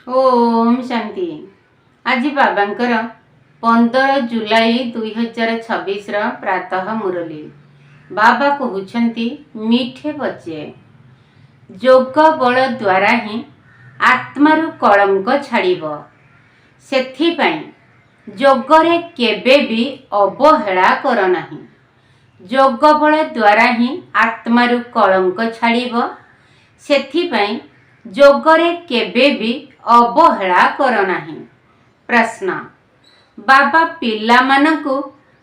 ओम शांति। आज बाबांकर 15 जुलाई 2026 प्रातः मुरली। बाबा कहउछंती मीठे बच्चे जोग बल द्वारा ही आत्मारु कलंक छाड़िब। सेथिपाई जोगरे केबे भी अवहेला कर नाही। जोग बल द्वारा ही आत्मारु कलंक छाड़िब। सेथिपाई जोगरे केबे भी अवहेला कर नाही। प्रश्न, बाबा पिला मानकु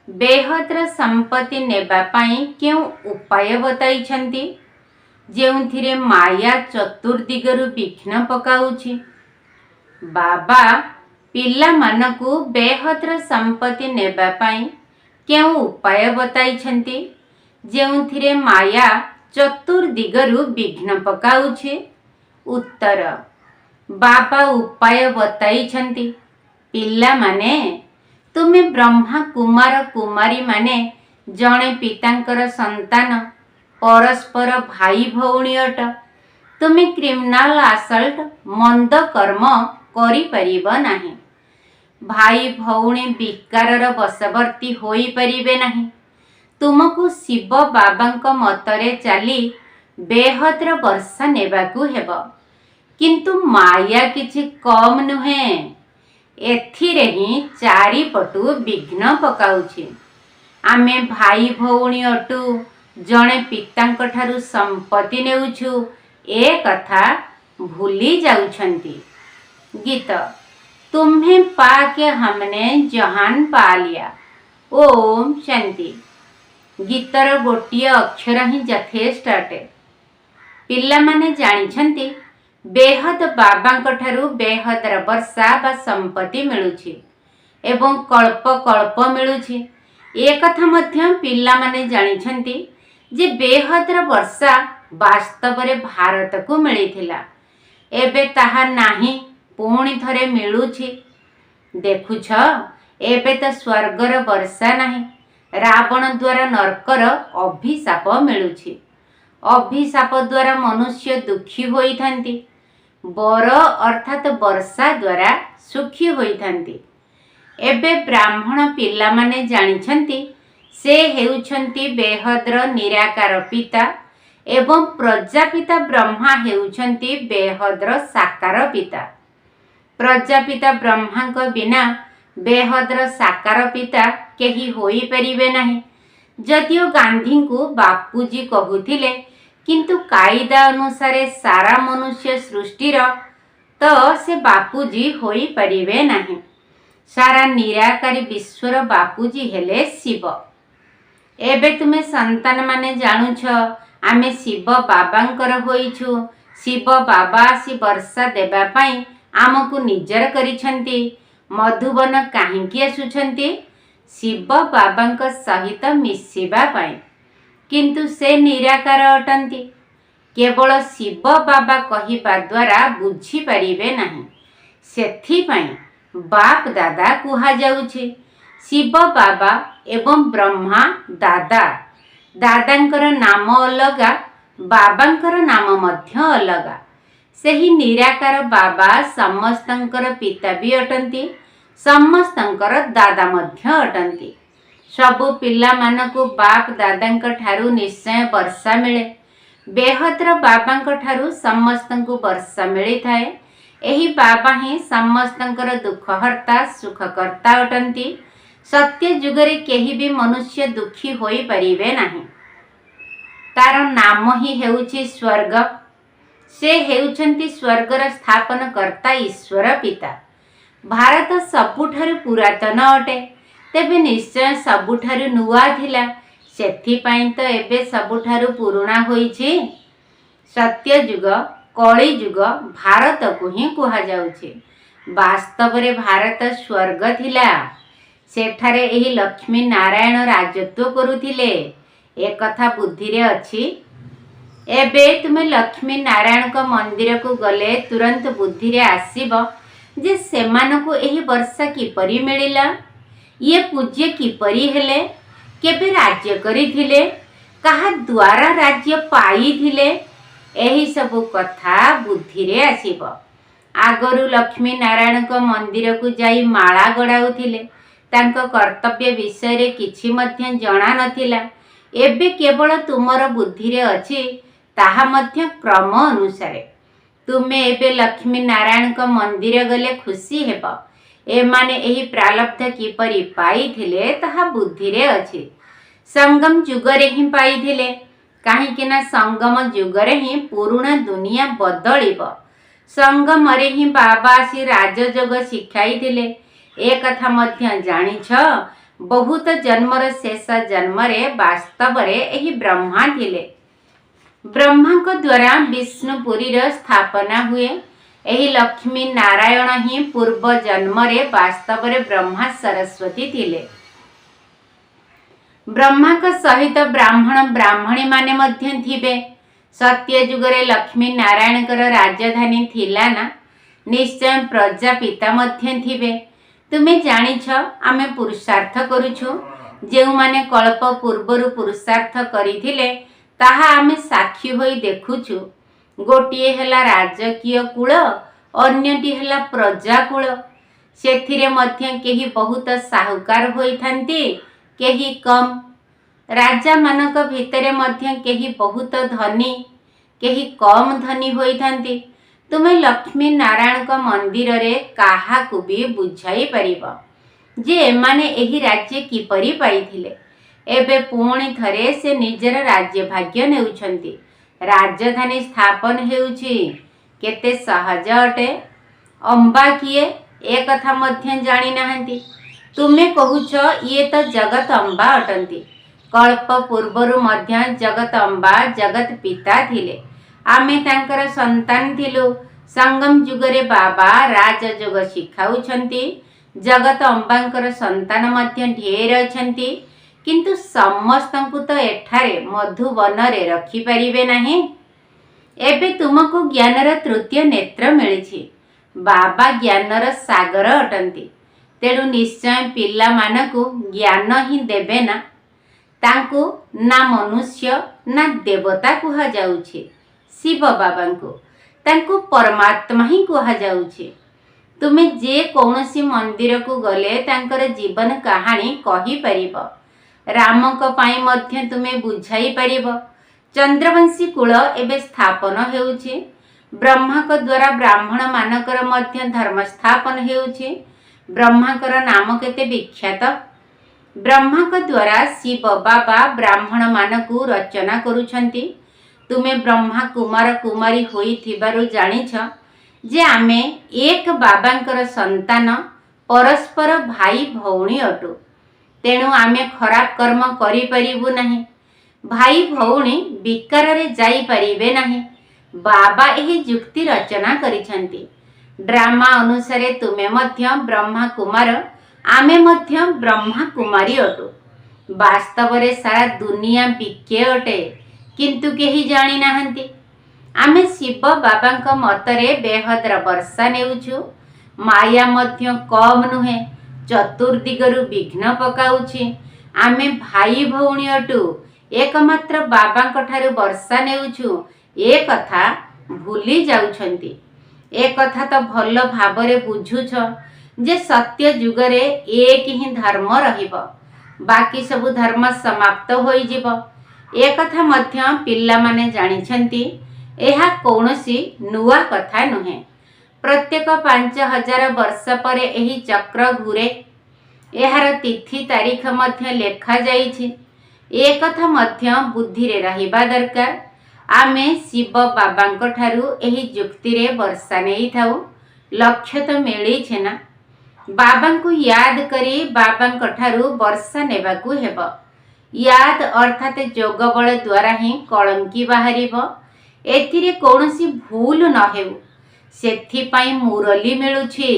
बेहद्र संपत्ति नेबा पाई क्यों उपाय बताइछंती जेउथिरे माया चतुर्दिगरु विघ्न पकाउछि। बाबा पिला मानकु बेहद्र संपत्ति नेबा पाई क्यों उपाय बताइछंती जेउथिरे माया चतुर्दिगरु विघ्न पकाउछि। उत्तर, बाबा उपाय बताइछंती पिला माने तुमे ब्रह्मा कुमार कुमारी माने जणे पितांकर संतान परस्पर भाई भौणी अट। तुमे क्रिमिनाल असल्ट मंद कर्म करि परिब नाही। भाई भौणी विकारर बशवर्ती होई परिबे नाही। तुमको शिव बाबांक मतरे चाली बेहद्र वर्षा नेबाकू हेब। किंतु माया किछि कम नुहे। एथिरे ही चारिपटु विघ्न पकाउछि। आमे भाई भौणी अटु, जणे पितांक ठारु संपत्ति नेउछु, ए कथा भूली जाउछंती। गीत, तुम्हें पाके हमने जहान पा लिया। ओम शांति। गीतर गोटिए अक्षर ही यथेष्ट अटे। पिला माने जानिछंती बेहद बाबांक ठारु बेहदर वर्षा बा संपत्ति मिलुछि एवं कल्प कल्प मिलुछि। ए कथा मध्य पिला माने जानिछंती जे बेहदर वर्षा वास्तव रे भारत को मिलिथिला। एबे ताहा नाही, पुणी थरे मिलुछि। देखुछ, एबे तो स्वर्गर वर्षा नाही, रावण द्वारा नरकर अभिशाप मिलुछि। अभिशाप द्वारा मनुष्य दुखी होइथांती। बर अर्थात वर्षा द्वारा सुखी होइथांती। एबे ब्राह्मण पिला माने जानिछंती से हेउछंती बेहद्र निराकार पिता एवं प्रजापिता ब्रह्मा हेउछंती बेहद्र साकार पिता। प्रजापिता ब्रह्मांक बिना बेहद्र साकार पिता केही होई परिबे नाही। जदियो गांधी को बापूजी कहूथिले, किंतु कायदा अनुसारे सारा मनुष्य सृष्टिर तो से बापूजी होई परिबे नाही। सारा निराकारी विश्वर बापूजी हेले शिव। एबे तुमे संतान माने जानुछ आमे शिव बाबांकर होइछु। शिव बाबा आसी वर्षा देबा पाई आमको निजर करिछंती। मधुबन काहींकी आसुछंती? शिव बाबांक सहित मिसिबा पाई। किंतु से निराकार अटंती। केवल शिव बाबा कहिबा द्वारा बुझी परिबे नाही। सेथिपाई बाप दादा कुहा जाउछि। शिव बाबा एवं ब्रह्मा दादा। दादांकर नाम अलगा, बाबांकर नाम मध्य अलगा। सेही निराकार बाबा समस्तंकर पिता भी अटंती, समस्तंकर दादा मध्य अटंती। सबु पिला मानकु बाप दादांक ठारु निश्चय वर्षा मिले। बेहद्र बाबांक ठारु समस्तंकु वर्षा मिली थाए। एही बाबा ही समस्तंकर दुखहर्ता सुखकर्ता अटंती। सत्य जुगरे केही भी मनुष्य दुखी होई परिबे नाही। तार नाम ही हेउछि स्वर्ग। से हेउछंती स्वर्गर स्थापन कर्ता ईश्वर पिता। भारत सबुठारु पुरातन अटे, तेबे निश्चय सबुठारु नुआ थिला। सेथिपाई तो एबे सबुठारु पुराणा होइछि। सत्य जुग कली जुग भारत को ही कुहा जाउछि। वास्तव रे भारत स्वर्ग थिला। सेठारे एही लक्ष्मी नारायण राजत्व करुथिले। ए कथा बुद्धि रे अछि। एबे तुमे लक्ष्मी नारायण को मंदिर को गले तुरंत बुद्धि रे आसीबो जे सेमानकु एही वर्षा किपरि मिलिला, ये पूज्य किपरि हेले, केबे राज्य करिथिले, कहा द्वारा राज्य पाइथिले। एही सबु कथा बुद्धि रे आसीबो। आगरू लक्ष्मी नारायण मंदिर को जाई माला गड़ाउथिले। तांको कर्तव्य विषय रे किछि मध्य जणा नथिला। एबे केवल तुमर बुद्धि रे अछि ताहा मध्य क्रम अनुसार। तुमे एबे लक्ष्मी नारायण मंदिर गले खुशी हेब। एमाने एही प्रारब्ध किपरि पाइथिले ताहा बुद्धि रे अछि। संगम जुगरे ही पाइथिले, काहेकि ना संगम जुगरे ही पुराणा दुनिया बदलिब। संगम रे ही बाबा आसी राजयोग शिखाइथिले। ए कथा मध्य जानिछ, बहुत जन्मर शेष जन्म रे वास्तव रे एही ब्रह्मा थिले। ब्रह्मा को द्वारा विष्णुपुरी र स्थापना हुए। एही लक्ष्मी नारायण ही पूर्व जन्म रे वास्तव रे ब्रह्मा सरस्वती थिले। ब्रह्मा को सहित ब्राह्मण ब्राह्मणी माने मध्य थिबे। सत्य जुगरे लक्ष्मी नारायण कर राजधानी थिला ना, निश्चय प्रजापिता मध्य थिबे। तुमे जानिछ आमे पुरुषार्थ करूछु, जेउ माने कल्प पूर्वरु पुरुषार्थ करिथिले ताहा आमे साक्षी होई देखुछु। गोटिए हेला राजकीय कुल, अन्यटी हेला प्रजा कुल। सेथिरे मध्य केही बहुत साहुकार होइथांती, केही कम। राजा मानक भितरे मध्य केही बहुत धनी, केही कम धनी होइथांती। तुमे लक्ष्मी नारायण का मंदिर रे काहाकु भी बुझाई परिबा जे एमाने एही राज्य किपरि पाइथिले। एबे पुणी थरे से निजर राज्य भाग्य नेउछंती। राजधानी स्थापन हेउछि केते सहज अटे। अंबा किए ए कथा मध्य जानी नाहंती। तुमे कहुछ ये तो जगत अंबा अटंती। कल्प पूर्वरु मध्य जगत अंबा जगत पिता थिले। आमे तांकर संतान थिलु। संगम जुगरे बाबा राजयोग शिखाउछंती। जगत अंबांकर संतान मध्य ढेर अछंती, किंतु समस्तंकु तो एठारे मधुवन रे रखी परिबे नाही। एबे तुमको ज्ञानर तृतीय नेत्र मिलिछि। बाबा ज्ञानर सागर अटंती। तेणु निश्चय पिला मानकु ज्ञान ही देबे ना। तांकु ना मनुष्य ना देवता कुहा जाउछि। शिव बाबांकु तांकु परमात्मा ही कुहा जाउछि। तुमे जे कौनसी मंदिर को गले तांकर जीवन कहानी कही परिब। रामक पाई मध्य तुमे बुझाई परिब। चंद्रवंशी कुल एबे स्थापन हेउछि। ब्रह्मा को द्वारा ब्राह्मण मानकर मध्य धर्म स्थापन हेउछि। ब्रह्माकर नाम केते विख्यात। ब्रह्मा को द्वारा शिव बाबा ब्राह्मण मानकु रचना करुछंती। तुमे ब्रह्मा कुमार कुमारी होई थिबारु जानिछ जे आमे एक बाबांकर संतान, परस्पर भाई भौणी अटु। तेणु आमे खराब कर्म करि परिबु नाही। भाई भौणी विकार रे जाई परिबे नाही। बाबा एही जुक्ति रचना करिछंती। ड्रामा अनुसारे तुमे मध्य ब्रह्मा कुमार, आमे मध्य ब्रह्मा कुमारी अटु। वास्तव रे सारा दुनिया बिके अटे, किंतु केही जानी नाहंती। आमे शिव बाबांक मतरे बेहद्र वर्षा नेउछु। माया मध्य कम नुहे, चतुर्दिगरु विघ्न पकाउछि। आमे भाई भौणी अटु, एकमात्र बाबांक ठारु वर्षा नेउछु। ए कथा भूली जाउछंती। ए कथा तो भल भाबरे बुझुछ जे सत्य जुगरे एक ही धर्म रहिब, बाकी सब धर्म समाप्त होई जिवो। ए कथा मध्य पिल्ला माने जानिछंती। एहा कौनसी नुआ कथा नुहे। प्रत्येक 5000 वर्ष पर एही चक्र घुरे। एहार तिथि तारीख मध्य लेखा जाइछि। ए कथा मध्य बुद्धि रे रहिबा दरकार। आमे शिव बाबांक ठारु एही जुक्ति रे वर्षा नेई थाउ। लक्ष्य तो मिली छे ना। बाबांकु याद करी बाबांक ठारु वर्षा नेबाकु हेब। याद अर्थात जोग बल द्वारा ही कलंकी बाहरिब। एथिरे कौनसी भूल न हेउ, सेथिपाई मुरली मिलुछि।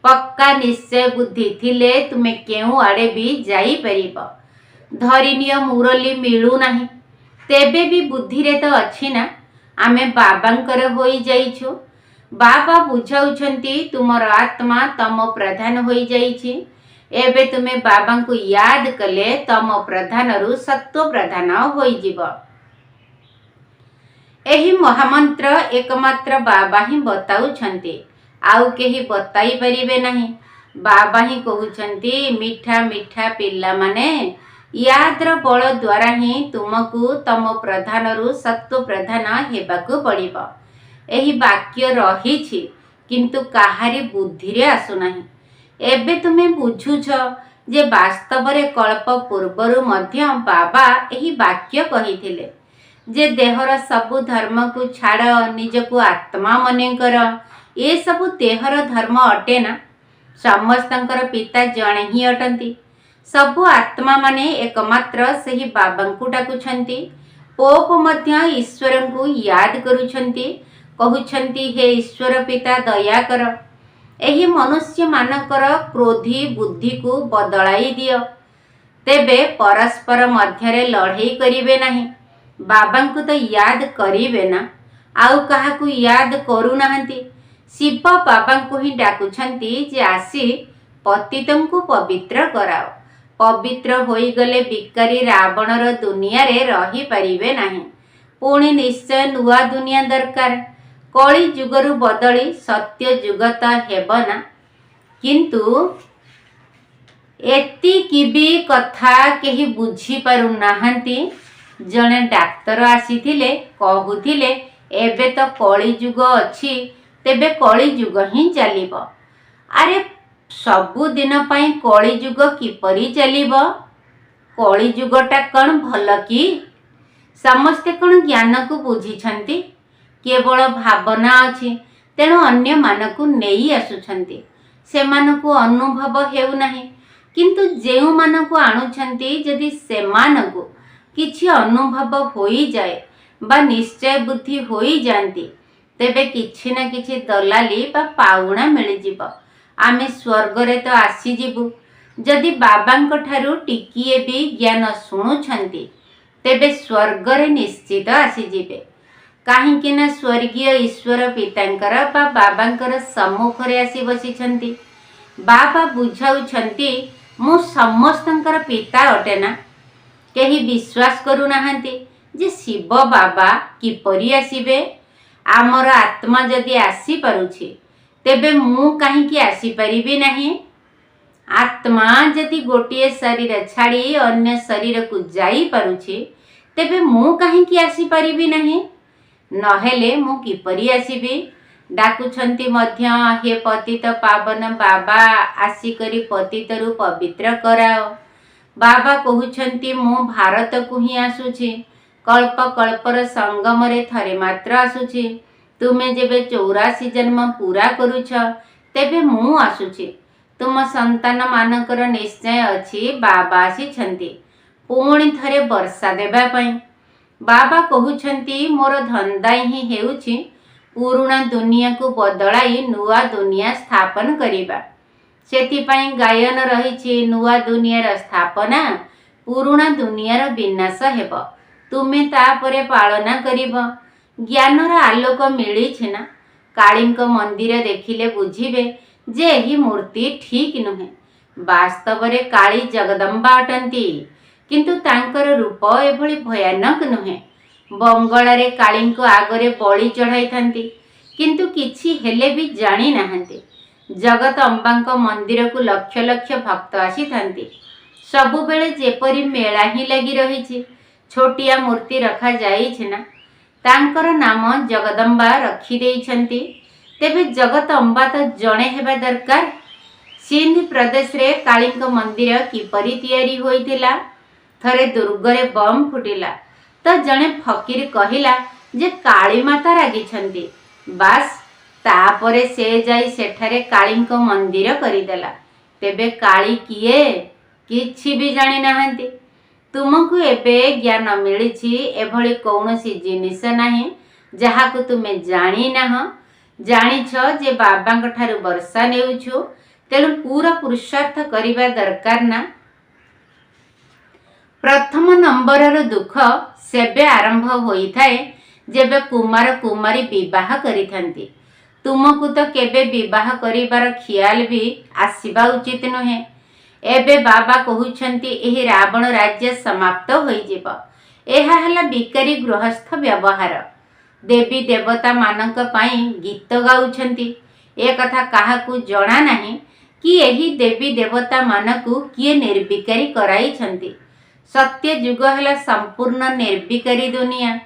पक्का निश्चय बुद्धि थिले तुमे केउ आड़े भी जाई परिब। धरिनिय मुरली मिलु नाही, तेबे भी बुद्धि रे तो अछि ना। आमे बाबांकर होई जाइछु। बाबा बुझाउछंती तुमर आत्मा तम प्रधान होई जाइछि। एबे तुमे बाबांकु याद कले तम प्रधान रु सत्व प्रधान होई जिवो। एही महामंत्र एकमात्र बाबा ही बताउछंती। आउ केही बताई परिबे नहीं। बाबा ही कहउछंती मिठा मिठा पिल्ला माने याद्र बल द्वारा ही तुमको तम प्रधानरु सत्व प्रधान हेबाकु पड़िबो। एही वाक्य रहिछि किंतु काहारी बुद्धि रे आसु नाही। एबे तुमे बुझुछ जे वास्तव रे कल्प पूर्वरु मध्य बाबा एही वाक्य कहिथिले जे देहर सबु धर्म को छाड़ निजको आत्मा मने कर। ये सबु देहर धर्म अटे ना। समस्तंकर पिता जणे ही अटंती। सबु आत्मा माने एकमात्र सही बाबांकु डाकुछंती। पोप मध्य ईश्वर को याद करुछंती, कहउछंती हे ईश्वर पिता दया कर, एही मनुष्य मानकर क्रोधी बुद्धि को बदलाई दियो, तेबे परस्पर मध्यरे लड़ाई करिवे नहीं। बाबांकु तो याद करिवे ना, आउ काहाकु याद करू नाहंती। शिव बाबांकु ही डाकुछंती जे आसी पतितंकु पवित्र कराओ। पवित्र होई गले बिकारी रावणर दुनिया रे रही परिवे नहीं। पुणी निश्चय नुआ दुनिया दरकार। कली जुगरु बदली सत्य जुगत हेब ना। किंतु एतिकी भी कथा केही बुझी पारु नाहंती। जणे डाक्तर आसीथिले कहूथिले एबे तो कली जुग अछि, तेबे कली जुग ही चलिबो। अरे सबु दिन पाई कली जुग किपरि चलिबो? कली जुगटा कौन भल कि? समस्ते कौन ज्ञान को बुझिछंती? केवल भावना अछि, तेणु अन्य मानकु नेई आसुछंती। सेमानकु अनुभव हेउ नाही। किंतु जेउ मानकु आणुछंती जदि सेमानकु किछि अनुभव होई जाए बा निश्चय बुद्धि होई जानती, तेबे किछि ना किछि दलाली बा पाउणा मिली जिवो। आमे स्वर्ग रे तो आसी जिवु। जदि बाबांक ठारू टिकिए भी ज्ञान शुणुछंती, तेबे स्वर्ग रे निश्चित आसी जिवे। काहींकि ना स्वर्गीय ईश्वर पितांकर बा बाबांकर सम्मुख रे आसी बसिछंती। बाबा बुझाउछंती मु समस्तंकर पिता अटे ना। केही विश्वास करू नाहंती जे शिव बाबा किपरि आसीबे। आमर आत्मा जदि आसी पारुछि, तेबे मु काहींकि आसी परिबि नाही? आत्मा जदि गोटिए शरीर छाड़ी अन्य शरीर को जाई पारुछि, तेबे मु काहींकि आसी परिबि नाही? नहेले मु किपरि आसीबि? डाकुछंती मध्य हे पतित पावन बाबा आसिकरी पतितरु पवित्र कराओ। बाबा कहउछंती मु भारत को ही आसुछि। कल्प कल्पर संगम रे थरे मात्र आसुछि। तुमे जेबे 84 जन्म पूरा करूछ, तेबे मु आसुछि। तुम संतान मानकर निश्चय अछि बाबा आसीछंती पुणी थरे वर्षा देबा पई। बाबा कहउछंती मोर धंदा ही हेउछि पुराणा दुनिया को बदलाई नुआ दुनिया स्थापन करिबा। सेथिपाई गायन रहिछि नुआ दुनियार स्थापना, पुराणा दुनियार विनाश हेब। तुमे तापरे पालना करिब। ज्ञानर आलोक मिलिछि ना। कालींक मंदिर देखिले बुझिबे जे एही मूर्ति ठीक नुहे। वास्तव रे काली जगदम्बा अटंती, किंतु तांकर रूप एभली भयानक नुहे। बंगला रे कालींक आगरे बलि चढ़ाई थांती, किंतु किछि हेले भी जानी नाहंती। जगत अंबांक मंदिर को लक्ष लक्ष भक्त आसी थांती। सबु बेले जेपरी मेला ही लगी रहिछि। छोटिया मूर्ति रखा जाइछि ना। तांकर नाम जगदम्बा रखी देइछंती। तेबे जगत अंबा तो जणे हेबा दरकार। सिंध प्रदेश रे कालींक मंदिर किपरि तयारी होइथिला? थरे दुर्गरे बम फुटिला तो जणे फकीर कहिला जे काली माता रागिछंती। बास तापरे से जाई सेठारे कालींक मंदिर करिदेला। तेबे काली किए? किछि भी जानी नाहंती। तुमको एबे ज्ञान मिलिछि एभली कौनसी जिनिस नाही जहाको तुमे जानी नाह। जानिछ जे बाबांक ठारू वर्षा नेउछु, तेणु पूरा पुरुषार्थ करिबा दरकार ना। प्रथम नंबरर दुख सेबे आरंभ होइथाए जेबे कुमार कुमारी विवाह करिथांती। तुमको तो केबे विवाह करिबार ख्याल भी आसीबा उचित नुहे। एबे बाबा कहउछंती एही रावण राज्य समाप्त होई जिवो। एहा हला बिकारी गृहस्थ व्यवहार। देवी देवता मानक पाई गीत गाउछंती। ए कथा काहाकू जणा नाही कि एही देवी देवता मानकू किए निर्विकारी कराई छंती। सत्य युग है संपूर्ण निर्विकारी दुनिया।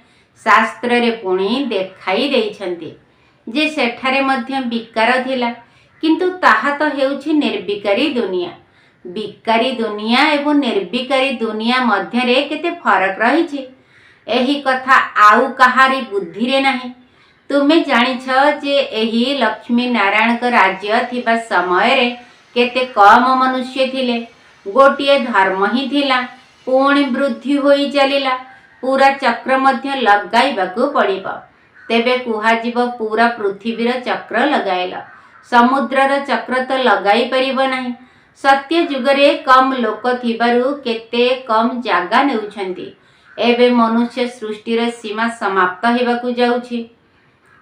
शास्त्र रे पुणी देखाई देइछंती जे सेठारे मध्य विकार थिला, किंतु ताहा तो हेउछि निर्विकारी दुनिया। विकारी दुनिया एवं निर्विकारी दुनिया मध्य रे केते फरक रही एही कथा आउ कहारी बुद्धि रे नाही। तुमे जानिछ जे एही लक्ष्मी नारायण का राज्य थिबा समय रे केते कम मनुष्य थिले। गोटिए धर्म ही थिला, पुणी वृद्धि होई चलिला। पूरा चक्र मध्य लगाइबाकू पड़िब। तेबे कुहाजिब पूरा पृथ्वीर चक्र लगाइल, समुद्रर चक्र तो लगाई परिबो नाही। सत्य जुगरे कम लोक थिबारु केते कम जागा नेउछंती। एबे मनुष्य सृष्टिर सीमा समाप्त हेबाकू जाउछि।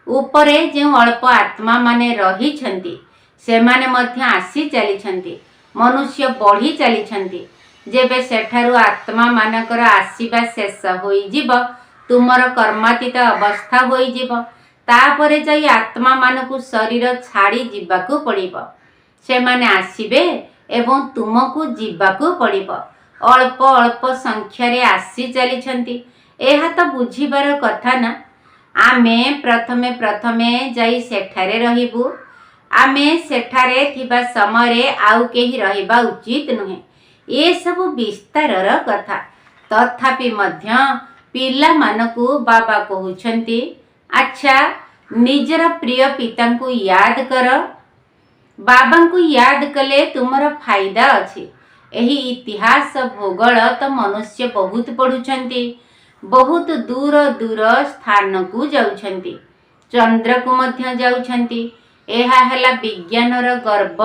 उपरे जो अल्प आत्मा माने रही छंती सेमाने मध्य आसी चली छंती। मनुष्य बढ़ी चली छंती। जेबे सेठारु आत्मा मानकर आसीबा शेष होई जिवो, तुमर कर्मातीत अवस्था होई जिवो, तापरे जाई आत्मा मानकु शरीर छाड़ी जिबाकू पड़िबो। सेमाने आसीबे एवं तुमको जिबाकू पड़िबो। अल्प अल्प संख्यारे आसी चली छंती। एहा तो बुझिबार कथा ना। आमे प्रथमे प्रथमे जाई सेठारे रहिबु। आमे सेठारे थिबा समय आउ केही रहिबा उचित नुहे। ए सब विस्तारर कथा। तथापि मध्य पिला मानकु बाबा कहउछंती, अच्छा निजर प्रिय पिता को याद कर। बाबा को याद कले तुमर फायदा अछि। एही इतिहास भूगोल तो मनुष्य बहुत पढ़ुछंती। बहुत दूर दूर स्थान को जाउछंती। चंद्र को मध्य जाउछंती। एहा हला विज्ञानर गर्व।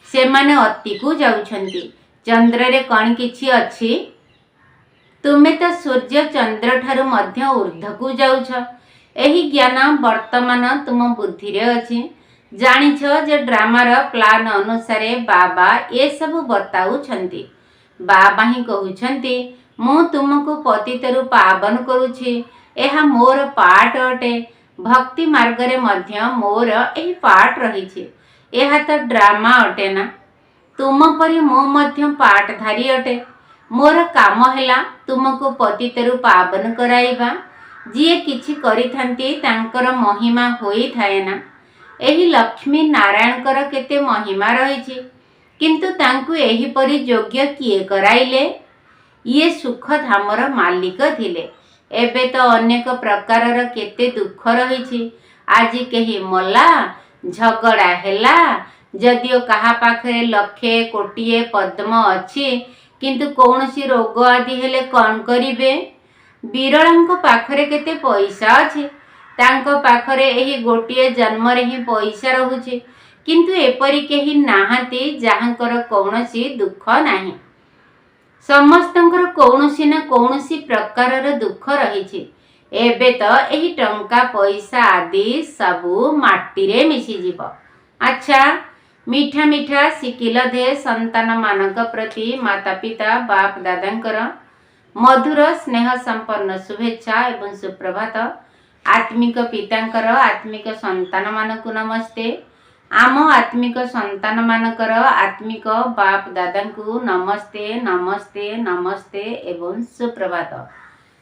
सेमाने अति को जाउछंती। चंद्र रे कण किछि अछि? तुमे तो सूर्य चंद्र ठारु मध्य ऊर्ध्व को जाउछ। एही ज्ञान वर्तमान तुम बुद्धि रे अछि। जानिछ जे ड्रामार प्लान अनुसार बाबा ए सब बताउछंती। बाबा ही कहउछंती, मु तुमको पतितरु पावन करुछि। एहा मोर पाठ अटे। भक्ति मार्ग रे मध्य मोर एही पाठ रहिछि। एहा तो ड्रामा अटे ना। तुम परि मो मध्य पाठधारी अटे। मोर काम हैला तुमको पतितरु पावन कराइबा। जिए किछि करिथांती तांकर महिमा होई थाए ना। एही लक्ष्मी नारायण कर केते महिमा रहिछि, किंतु तांकु एही परि योग्य किए कराइले? ये सुख धामर मालिक थिले। एबे तो अनेक प्रकारर केते दुख रहिछि। आज केही मला, झगड़ा हेला। जदिओ कहा पाखरे लक्षे कोटिए पद्म अछि, किंतु कौनसी रोग आदि हेले कौन करिवे? बिरलांक पाखरे केते पैसा अछि। तांको पाखरे एही गोटिए जन्म रे ही पैसा रहुछि, किंतु एपरि केही नाहांती जाहांकर कौनसी दुख नाही। समस्तंकर कौनसी ना कौनसी प्रकारर दुख रहिछि। एबे तो एही टंका पैसा आदि सबु माटी रे मिसी जीव। अच्छा मीठा मीठा सिकिल दे संतान मानक प्रति माता पिता बाप दादांकर मधुर स्नेह संपन्न शुभेच्छा एवं सुप्रभात। आत्मिक पितांकर आत्मिक संतान मानकु नमस्ते। आम आत्मिक संतान मानकर आत्मिक बाप दादांकु नमस्ते नमस्ते नमस्ते एवं सुप्रभात।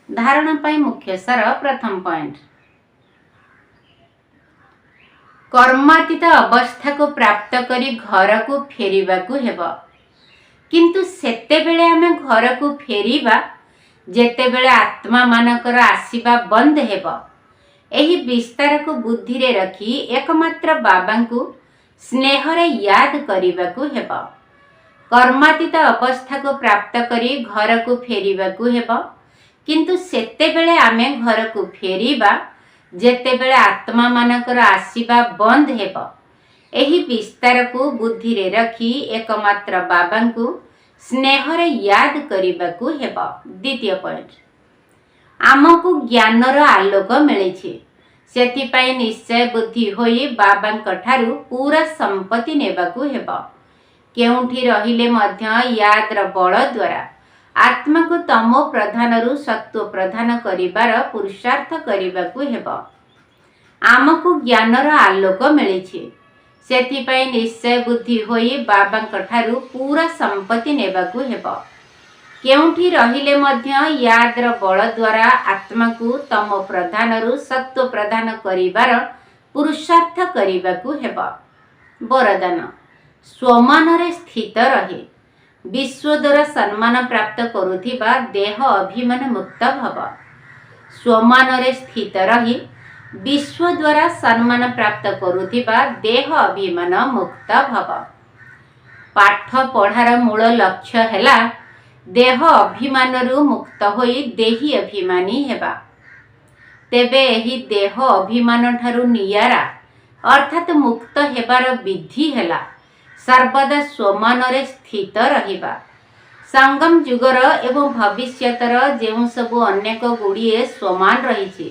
धारणा पाई मुख्य सार प्रथम पॉइंट, कर्मातीत अवस्था को प्राप्त करी घर को फेरिबा को हेबो। किंतु सेते बेले आमे घर को फेरिबा जेते बेले आत्मा मानकर आसीबा बंद हेबो। एही विस्तार को बुद्धि रे रखी एकमात्र बाबा को स्नेह रे याद करिबा को हेबो। कर्मातीत अवस्था को प्राप्त करी घर को फेरिबा को हेबो। किंतु सेते बेले आमे घर को फेरिबा जेते बेले आत्मा मानकर आसीबा बंद हेबो। एही विस्तार को बुद्धि रे रखी एकमात्र बाबा को स्नेह रे याद करिबा को हेबो। द्वितीय पॉइंट, आमको ज्ञानर आलोक मिले। सेथिपाई निश्चय बुद्धि होई बाबांक ठारू पूरा संपत्ति नेबाकू हेबो। केउठी रहिले मध्य यादर बल द्वारा आत्मा को तमो प्रधान रु सत्व प्रधान करिबार पुरुषार्थ करिबाकू हेबो। आमको ज्ञानर आलोक मिले। ସେଥିପାଇଁ ନିଶ୍ଚୟ ବୁଦ୍ଧି ହୋଇ ବାବାଙ୍କ ଠାରୁ ପୁରା ସମ୍ପତ୍ତି ନେବାକୁ ହେବ। କେଉଁଠି ରହିଲେ ମଧ୍ୟ ୟାଦର ବଳ ଦ୍ୱାରା ଆତ୍ମାକୁ ତମ ପ୍ରଧାନରୁ ସତ୍ତ୍ୱ ପ୍ରଦାନ କରିବାର ପୁରୁଷାର୍ଥ କରିବାକୁ ହେବ। ବରଦାନ: ସ୍ୱମାନରେ ସ୍ଥିତ ରହି ବିଶ୍ୱ ଦ୍ୱାରା ସମ୍ମାନ ପ୍ରାପ୍ତ କରୁଥିବା ଦେହ ଅଭିମାନ ମୁକ୍ତ ଭବ। ସ୍ୱମାନରେ ସ୍ଥିତ ରହି ବିଶ୍ୱ ଦ୍ୱାରା ସମ୍ମାନ ପ୍ରାପ୍ତ କରୁଥିବା ଦେହ ଅଭିମାନ ମୁକ୍ତ ଭବ। ପାଠ ପଢ଼ାର ମୂଳ ଲକ୍ଷ୍ୟ ହେଲା ଦେହ ଅଭିମାନରୁ ମୁକ୍ତ ହୋଇ ଦେହୀ ଅଭିମାନୀ ହେବା। ତେବେ ଏହି ଦେହ ଅଭିମାନ ଠାରୁ ନିଆରା ଅର୍ଥାତ୍ ମୁକ୍ତ ହେବାର ବିଧି ହେଲା ସର୍ବଦା ସ୍ୱମାନରେ ସ୍ଥିତ ରହିବା। ସଙ୍ଗମ ଯୁଗର ଏବଂ ଭବିଷ୍ୟତର ଯେଉଁ ସବୁ ଅନେକ ଗୁଡ଼ିଏ ସ୍ୱମାନ ରହିଛି,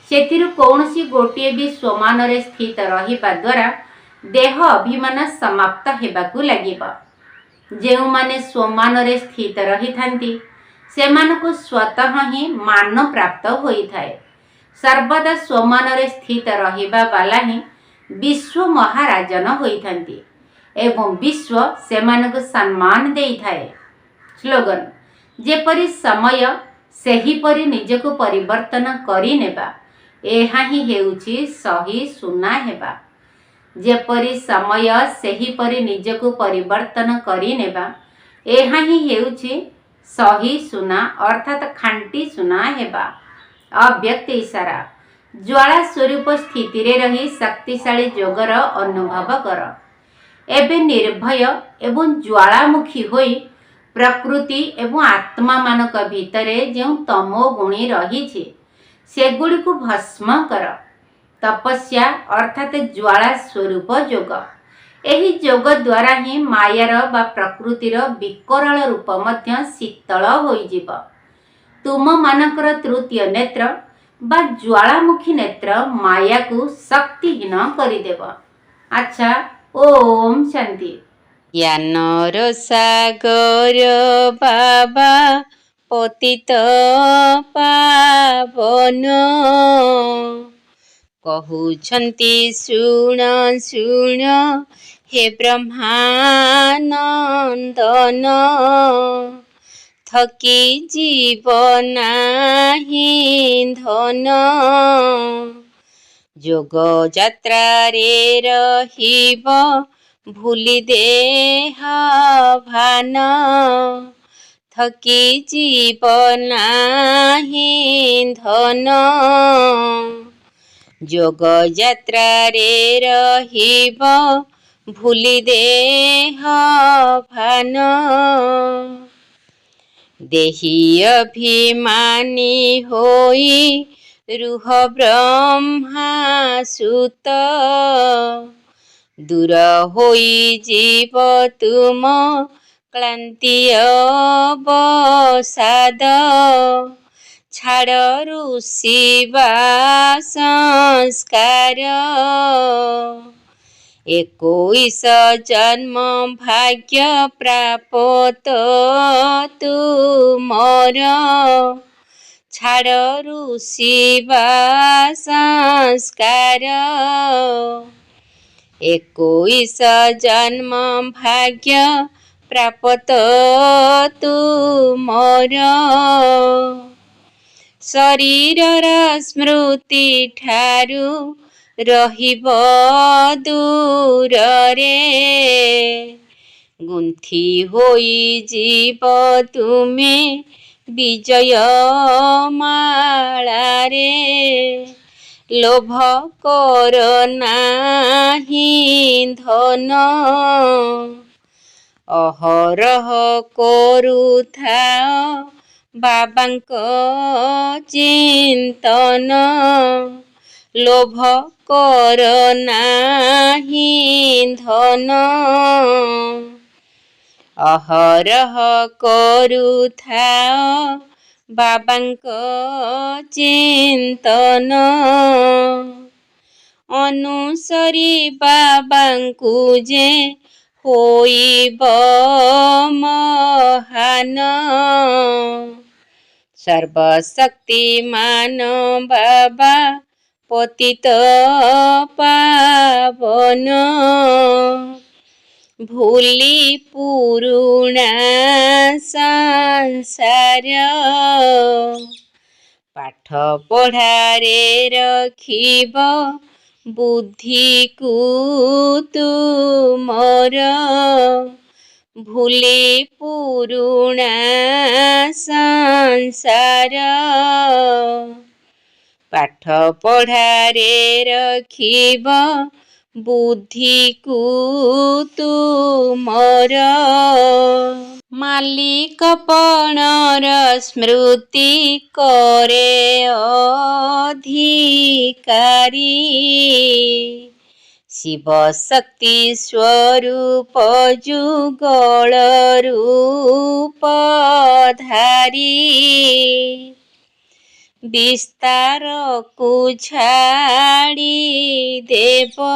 ସେଥିରୁ କୌଣସି ଗୋଟିଏ ବି ସ୍ୱମାନରେ ସ୍ଥିତ ରହିବା ଦ୍ୱାରା ଦେହ ଅଭିମାନ ସମାପ୍ତ ହେବାକୁ ଲାଗିବ। ଯେଉଁମାନେ ସ୍ୱମାନରେ ସ୍ଥିତ ରହିଥାନ୍ତି ସେମାନଙ୍କୁ ସ୍ୱତଃ ହିଁ ମାନ ପ୍ରାପ୍ତ ହୋଇଥାଏ। ସର୍ବଦା ସ୍ୱମାନରେ ସ୍ଥିତ ରହିବା ବାଲା ହିଁ ବିଶ୍ୱ ମହାରାଜନ ହୋଇଥାନ୍ତି ଏବଂ ବିଶ୍ୱ ସେମାନଙ୍କୁ ସମ୍ମାନ ଦେଇଥାଏ। ସ୍ଲୋଗାନ: ଯେପରି ସମୟ ସେହିପରି ନିଜକୁ ପରିବର୍ତ୍ତନ କରିନେବା, ଏହା ହିଁ ହେଉଛି ସହି ସୁନା ହେବା। ଯେପରି ସମୟ ସେହିପରି ନିଜକୁ ପରିବର୍ତ୍ତନ କରିନେବା, ଏହା ହିଁ ହେଉଛି ସହି ସୁନା ଅର୍ଥାତ୍ ଖାଣ୍ଟି ସୁନା ହେବା। ଅବ୍ୟକ୍ତ ଇଶାରା: ଜ୍ୱାଳା ସ୍ୱରୂପ ସ୍ଥିତିରେ ରହି ଶକ୍ତିଶାଳୀ ଯୋଗର ଅନୁଭବ କର। ଏବେ ନିର୍ଭୟ ଏବଂ ଜ୍ୱାଳାମୁଖୀ ହୋଇ ପ୍ରକୃତି ଏବଂ ଆତ୍ମାମାନଙ୍କ ଭିତରେ ଯେଉଁ ତମୋ ଗୁଣି ରହିଛି ସେଗୁଡ଼ିକୁ ଭସ୍ମ କର। ତପସ୍ୟା ଅର୍ଥାତ୍ ଜ୍ୱାଳା ସ୍ୱରୂପ ଯୋଗ। ଏହି ଯୋଗ ଦ୍ୱାରା ହିଁ ମାୟାର ବା ପ୍ରକୃତିର ବିକରାଳ ରୂପ ମଧ୍ୟ ଶୀତଳ ହୋଇଯିବ। ତୁମମାନଙ୍କର ତୃତୀୟ ନେତ୍ର ବା ଜ୍ୱାଳାମୁଖୀ ନେତ୍ର ମାୟାକୁ ଶକ୍ତିହୀନ କରିଦେବ। ଆଚ୍ଛା, ଓମ୍ ଶାନ୍ତି। ଜ୍ଞାନର ସାଗର ବାବା ପତିତ ପାବନ କହୁଛନ୍ତି ଶୁଣ ଶୁଣ ହେ ବ୍ରହ୍ମାନନ୍ଦନ, ଥକି ଯିବ ନାହିଁ ଧନ। ଯୋଗ ଯାତ୍ରାରେ ରହିବ ଭୁଲି ଦେହ ଭାନ, ଥକି ଯିବ ନାହିଁ ଧନ। ଯୋଗ ଯାତ୍ରାରେ ରହିବ ଭୁଲି ଦେହ ଭାନ। ଦେହୀ ଅଭିମାନୀ ହୋଇ ରୁହ ବ୍ରହ୍ମା ସୁତ, ଦୂର ହୋଇଯିବ ତୁମ କ୍ଳାନ୍ତି ଅବସାଦ। ଛାଡ଼ ରୁଷିବା ସଂସ୍କାର, 21 ଜନ୍ମ ଭାଗ୍ୟ ପ୍ରାପ୍ତ ତୁମର। ଛାଡ଼ ରୁଷିବା ସଂସ୍କାର, 21 ଜନ୍ମ ଭାଗ୍ୟ ପ୍ରାପ୍ତ ତୁମର। ଶରୀରର ସ୍ମୃତି ଠାରୁ ରହିବ ଦୂରରେ, ଗୁନ୍ଥି ହୋଇଯିବ ତୁମେ ବିଜୟ ମାଳାରେ। ଲୋଭ କର ନାହିଁ ଧନ, ଅହରହ କରୁଥାଅ ବାବାଙ୍କ ଚିନ୍ତନ। ଲୋଭ କର ନାହିଁ ଧନ, ଅହରହ କରୁଥାଅ ବାବାଙ୍କ ଚିନ୍ତନ। ଅନୁସରି ବାବାଙ୍କୁ ଯେ ହୋଇବ ମହାନ, ସର୍ବଶକ୍ତିମାନ ବାବା ପତିତ ପାବନ ଭୁଲି ପୁରୁଣା ସଂସାର ପାଠ ପଢ଼ାରେ ରଖିବ ବୁଦ୍ଧିକୁ ତୁମର ଭୁଲି ପୁରୁଣା ସଂସାର ପାଠ ପଢ଼ାରେ ରଖିବ ବୁଦ୍ଧିକୁ ତୁମର ମାଲିକପଣର ସ୍ମୃତି କରେ ଅଧିକାରୀ ଶିବ ଶକ୍ତି ସ୍ୱରୂପ ଯୁଗଳ ରୂପଧାରୀ ବିସ୍ତାରକୁ ଛାଡ଼ି ଦେବ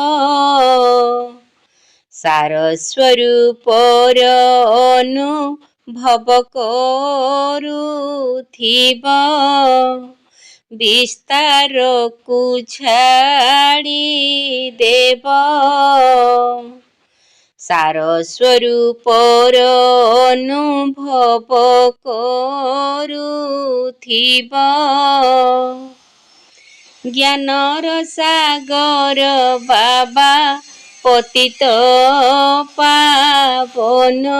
ସାର ସ୍ୱରୂପର ଅନୁଭବ କରୁଥିବ ବିସ୍ତାରକୁ ଛାଡ଼ି ଦେବ ସାର ସ୍ୱରୂପର ଅନୁଭବ କରୁଥିବ ଜ୍ଞାନର ସାଗର ବାବା ପତିତ ପାବନ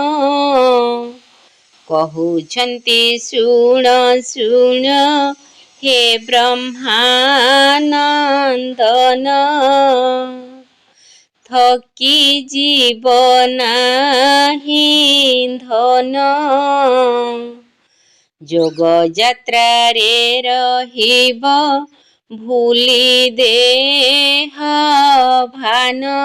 କହୁଛନ୍ତି ଶୁଣ ଶୁଣ ହେ ବ୍ରହ୍ମାନନ୍ଦନ ଥକି ଯିବ ନାହିଁ ଧନ ଯୋଗ ଯାତ୍ରାରେ ରହିବ ଭୁଲି ଦେହ ଭାନ